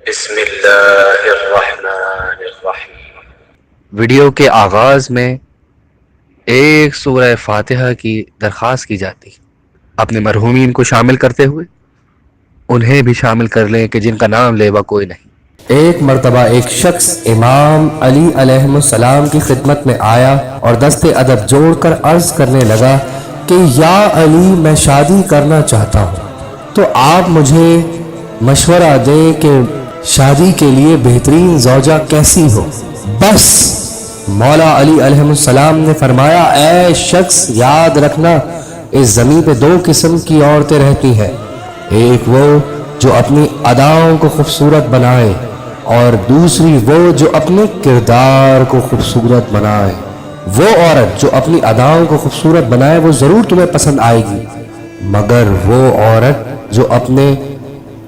بسم اللہ الرحمن الرحیم۔ ویڈیو کے آغاز میں ایک سورہ فاتحہ کی درخواست کی جاتی، اپنے مرحومین کو شامل کرتے ہوئے انہیں بھی شامل کر لیں کہ جن کا نام لیوا کوئی نہیں۔ ایک مرتبہ ایک شخص امام علی علیہ السلام کی خدمت میں آیا اور دست ادب جوڑ کر عرض کرنے لگا کہ یا علی، میں شادی کرنا چاہتا ہوں، تو آپ مجھے مشورہ دیں کہ شادی کے لیے بہترین زوجہ کیسی ہو۔ بس مولا علی علیہ السلام نے فرمایا، اے شخص، یاد رکھنا اس زمین پہ دو قسم کی عورتیں رہتی ہیں، ایک وہ جو اپنی اداؤں کو خوبصورت بنائے اور دوسری وہ جو اپنے کردار کو خوبصورت بنائے۔ وہ عورت جو اپنی اداؤں کو خوبصورت بنائے وہ ضرور تمہیں پسند آئے گی، مگر وہ عورت جو اپنے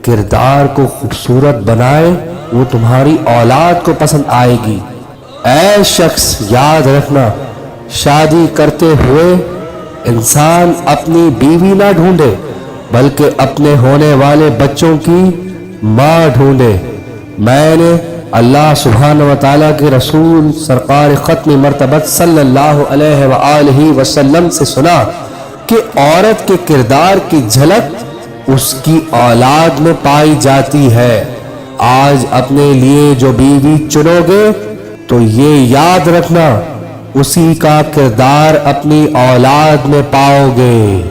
کردار کو خوبصورت بنائے وہ تمہاری اولاد کو پسند آئے گی۔ اے شخص، یاد رکھنا، شادی کرتے ہوئے انسان اپنی بیوی نہ ڈھونڈے بلکہ اپنے ہونے والے بچوں کی ماں ڈھونڈے۔ میں نے اللہ سبحانہ و تعالیٰ کے رسول سرکار ختم مرتبت صلی اللہ علیہ وآلہ وسلم سے سنا کہ عورت کے کردار کی جھلک اس کی اولاد میں پائی جاتی ہے۔ آج اپنے لیے جو بیوی چنو گے تو یہ یاد رکھنا اسی کا کردار اپنی اولاد میں پاؤ گے۔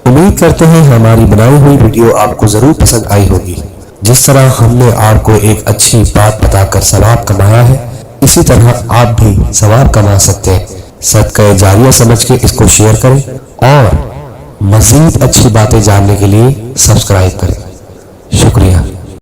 امید کرتے ہیں ہماری بنائی ہوئی ویڈیو آپ کو ضرور پسند آئی ہوگی۔ جس طرح ہم نے آپ کو ایک اچھی بات بتا کر ثواب کمایا ہے، اسی طرح آپ بھی ثواب کما سکتے ہیں۔ صدقہ جاریہ سمجھ کے اس کو شیئر کریں اور مزید اچھی باتیں جاننے کے لیے سبسکرائب کریں۔ شکریہ۔